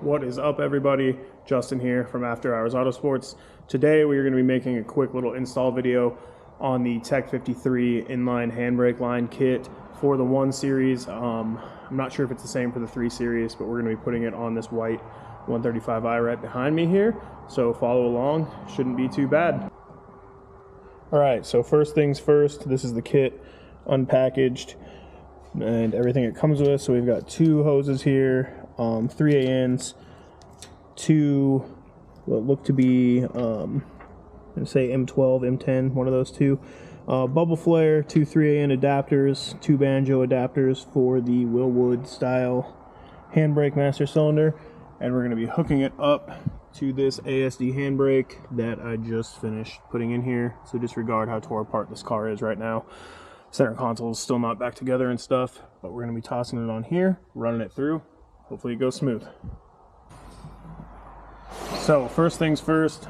What is up, everybody? Justin here from After Hours Autosports. Today we are going to be making a quick little install video on the Tech-53 inline handbrake line kit for the 1 Series. I'm not sure if it's the same for the 3 Series, but we're going to be putting it on this white 135i right behind me here. So follow along, shouldn't be too bad. Alright, so first things first, this is the kit unpackaged and everything it comes with. So we've got 2 hoses here, 3 ANs, 2 what look to be say M12, M10, one of those 2, bubble flare, 2 3AN adapters, 2 banjo adapters for the Willwood style handbrake master cylinder, and we're going to be hooking it up to this ASD handbrake that I just finished putting in here. So disregard how tore apart this car is right now. Center console is still not back together and stuff, but we're going to be tossing it on here, running it through. Hopefully it goes smooth. So first things first,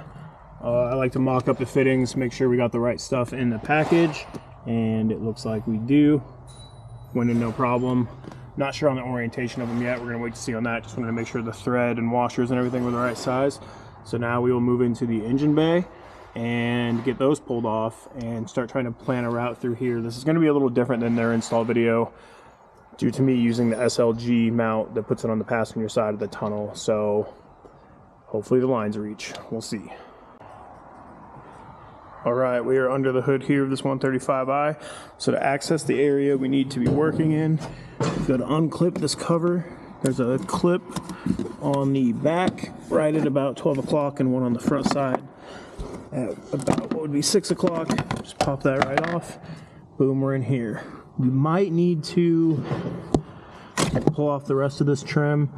I like to mock up the fittings, make sure we got the right stuff in the package, and it looks like we do. Went in no problem. Not sure on the orientation of them yet. We're going to wait to see on that. Just wanted to make sure the thread and washers and everything were the right size. So now we will move into the engine bay and get those pulled off and start trying to plan a route through here. This is going to be a little different than their install video due to me using the SLG mount that puts it on the passenger side of the tunnel. So hopefully the lines reach. We'll see. Alright, we are under the hood here of this 135i. So to access the area we need to be working in, we've got to unclip this cover. There's a clip on the back right at about 12 o'clock and one on the front side at about what would be 6 o'clock. Just pop that right off. Boom, we're in here. We might need to pull off the rest of this trim.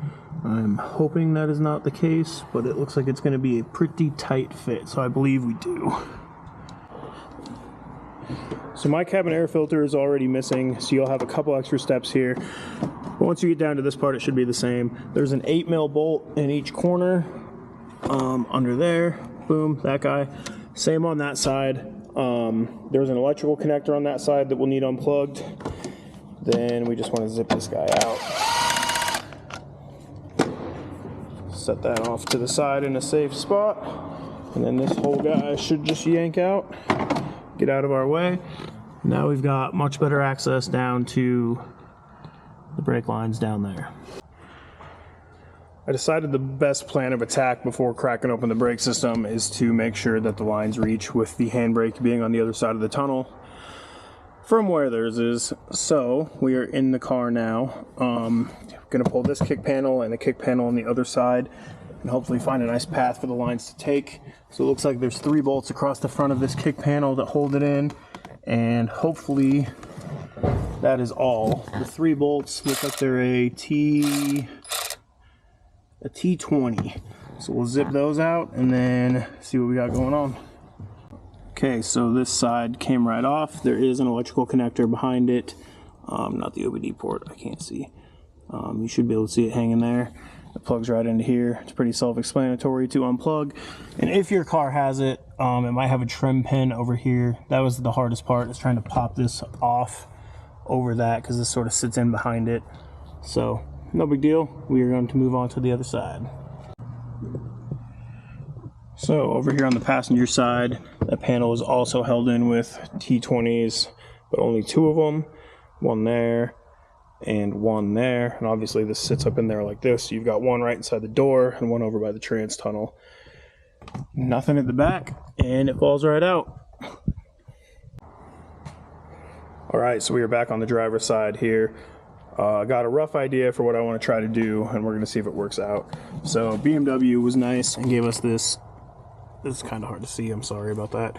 I'm hoping that is not the case, but it looks like it's going to be a pretty tight fit, so I believe we do. So my cabin air filter is already missing, so you'll have a couple extra steps here. But once you get down to this part, it should be the same. There's an 8mm bolt in each corner, under there. Boom, that guy. Same on that side. There's an electrical connector on that side that we'll need unplugged. Then we just want to zip this guy out. Set that off to the side in a safe spot. And then this whole guy should just yank out. Get out of our way. Now we've got much better access down to the brake lines down there. I decided the best plan of attack before cracking open the brake system is to make sure that the lines reach with the handbrake being on the other side of the tunnel from where theirs is. So we are in the car now. Gonna pull this kick panel and the kick panel on the other side and hopefully find a nice path for the lines to take. So it looks like there's 3 bolts across the front of this kick panel that hold it in, and hopefully that is all. The 3 bolts look like they're a T20. So we'll zip those out and then see what we got going on. Okay, so this side came right off. There is an electrical connector behind it. Not the OBD port, I can't see. You should be able to see it hanging there. It plugs right into here. It's pretty self-explanatory to unplug. And if your car has it, it might have a trim pin over here. That was the hardest part, is trying to pop this off over that, because this sort of sits in behind it. So no big deal. We are going to move on to the other side. So over here on the passenger side, that panel is also held in with T20s, but only 2 of them. One there and one there, and obviously this sits up in there like this. So you've got one right inside the door and one over by the trans tunnel. Nothing at the back, and it falls right out. Alright, so we are back on the driver's side here. Got a rough idea for what I want to try to do, and we're going to see if it works out. So BMW was nice and gave us this. This is kind of hard to see, I'm sorry about that.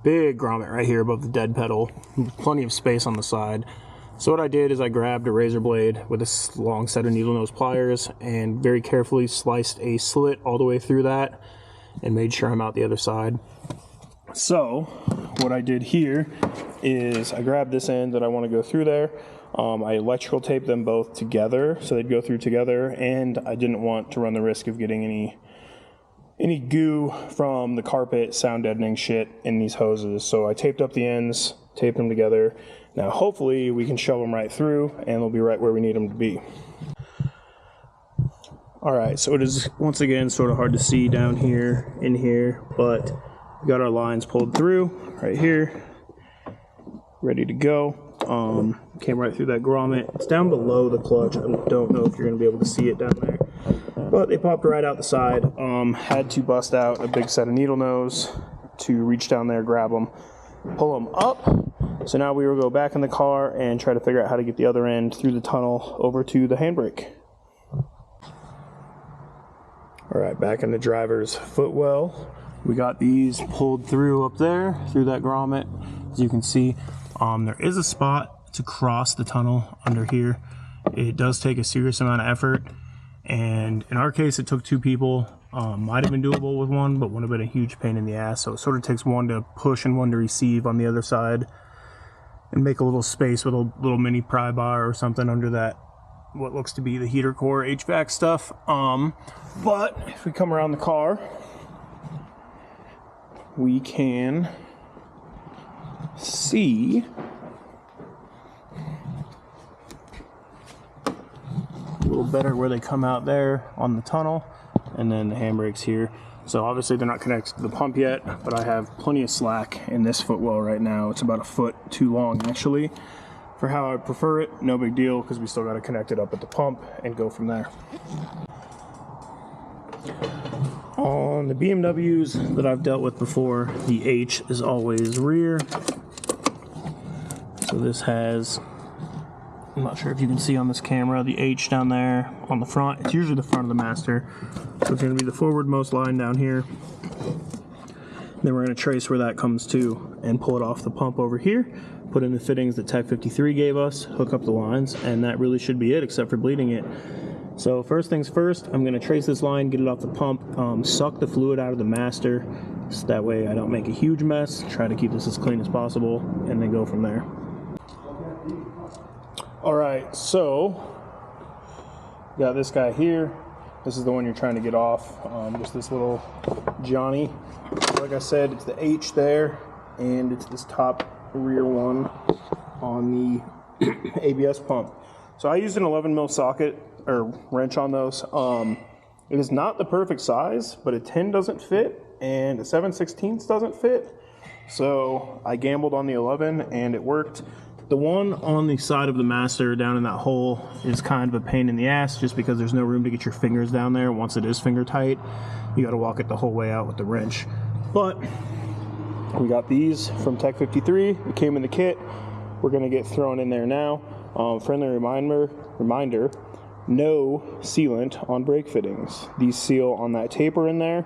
Big grommet right here above the dead pedal. Plenty of space on the side. So what I did is I grabbed a razor blade with a long set of needle nose pliers and very carefully sliced a slit all the way through that and made sure I'm out the other side. So what I did here is I grabbed this end that I want to go through there. I electrical taped them both together so they'd go through together, and I didn't want to run the risk of getting any goo from the carpet, sound deadening shit in these hoses. So I taped up the ends, taped them together. Now hopefully we can shove them right through and they'll be right where we need them to be. All right, so it is once again sort of hard to see down here, in here, but we got our lines pulled through right here, ready to go. Came right through that grommet. It's down below the clutch. I don't know if you're gonna be able to see it down there, but they popped right out the side. Had to bust out a big set of needle nose to reach down there, grab them, pull them up. So now we will go back in the car and try to figure out how to get the other end through the tunnel over to the handbrake. All right, back in the driver's footwell. We got these pulled through up there, through that grommet. As you can see, there is a spot to cross the tunnel under here. It does take a serious amount of effort, and in our case, it took 2 people. Might have been doable with one, but would have been a huge pain in the ass. So it sort of takes one to push and one to receive on the other side, and make a little space with a little mini pry bar or something under that, what looks to be the heater core HVAC stuff. But if we come around the car, we can see a little better where they come out there on the tunnel, and then the handbrakes here. So obviously they're not connected to the pump yet, but I have plenty of slack in this footwell right now. It's about a foot too long actually for how I prefer it. No big deal, because we still got to connect it up at the pump and go from there. On the BMWs that I've dealt with before, the H is always rear. So this has, I'm not sure if you can see on this camera, the H down there on the front. It's usually the front of the master. So it's going to be the forwardmost line down here. Then we're going to trace where that comes to and pull it off the pump over here. Put in the fittings that Tech-53 gave us, hook up the lines, and that really should be it, except for bleeding it. So first things first, I'm going to trace this line, get it off the pump, suck the fluid out of the master, so that way I don't make a huge mess. Try to keep this as clean as possible, and then go from there. Alright, so got this guy here. This is the one you're trying to get off, just this little Johnny. Like I said, it's the H there, and it's this top rear one on the ABS pump. So I used an 11mm socket or wrench on those. It is not the perfect size, but a 10 doesn't fit and a 7/16 doesn't fit. So I gambled on the 11 and it worked. The one on the side of the master down in that hole is kind of a pain in the ass, just because there's no room to get your fingers down there. Once it is finger tight, you got to walk it the whole way out with the wrench. But we got these from Tech-53. It came in the kit. We're going to get thrown in there now. Friendly reminder, no sealant on brake fittings. These seal on that taper in there,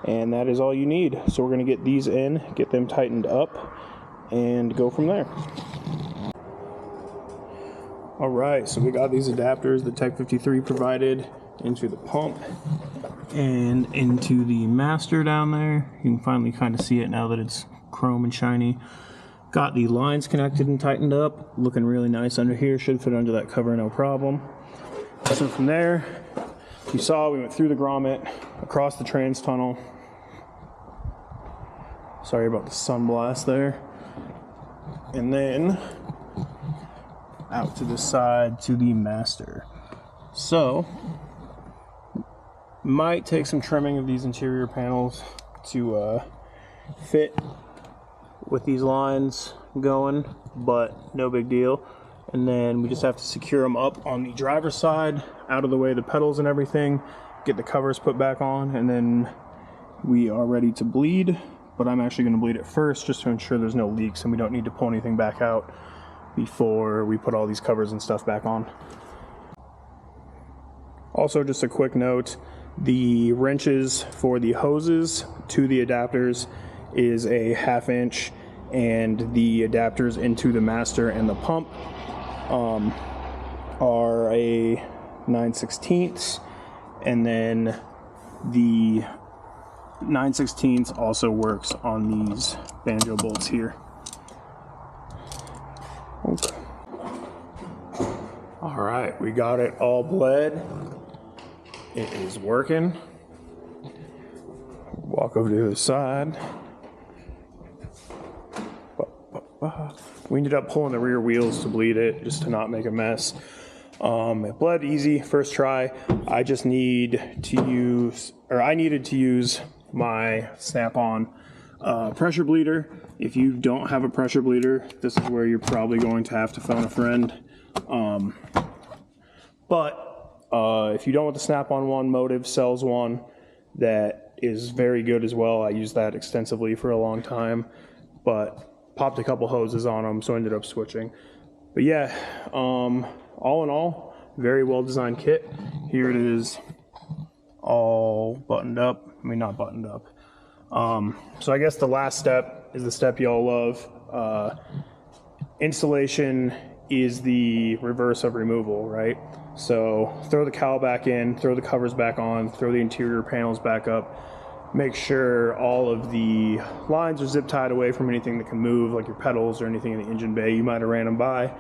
and that is all you need. So we're going to get these in, get them tightened up, and go from there. All right, so we got these adapters that Tech-53 provided into the pump and into the master down there. You can finally kind of see it now that it's chrome and shiny. Got the lines connected and tightened up, looking really nice under here. Should fit under that cover, no problem. So from there, you saw we went through the grommet, across the trans tunnel. Sorry about the sunblast there. And then out to the side to the master. So might take some trimming of these interior panels to fit with these lines going, but no big deal. And then we just have to secure them up on the driver's side, out of the way of the pedals and everything, get the covers put back on, and then we are ready to bleed. But I'm actually going to bleed it first, just to ensure there's no leaks and we don't need to pull anything back out before we put all these covers and stuff back on. Also, just a quick note, the wrenches for the hoses to the adapters is a 1/2 inch, and the adapters into the master and the pump are a 9/16, and then the 9/16 also works on these banjo bolts here. Okay. All right, we got it all bled. It is working. Walk over to the side. We ended up pulling the rear wheels to bleed it, just to not make a mess. It bled easy first try. I needed to use my Snap-on pressure bleeder. If you don't have a pressure bleeder, this is where you're probably going to have to phone a friend. But if you don't want the Snap-on one, Motive sells one that is very good as well. I used that extensively for a long time, but popped a couple hoses on them, so I ended up switching. But yeah, all in all, very well designed kit. Here it is, all buttoned up. I mean, not buttoned up. So I guess the last step is the step y'all love. Installation is the reverse of removal, right? So throw the cowl back in, throw the covers back on, throw the interior panels back up. Make sure all of the lines are zip tied away from anything that can move, like your pedals or anything in the engine bay you might have ran them by.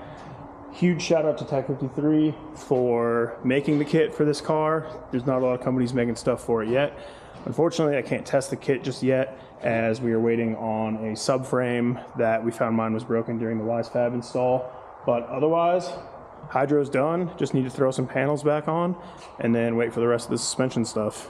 Huge shout out to Tech-53 for making the kit for this car. There's not a lot of companies making stuff for it yet. Unfortunately, I can't test the kit just yet, as we are waiting on a subframe that we found mine was broken during the WiseFab install. But otherwise, hydro's done. Just need to throw some panels back on and then wait for the rest of the suspension stuff.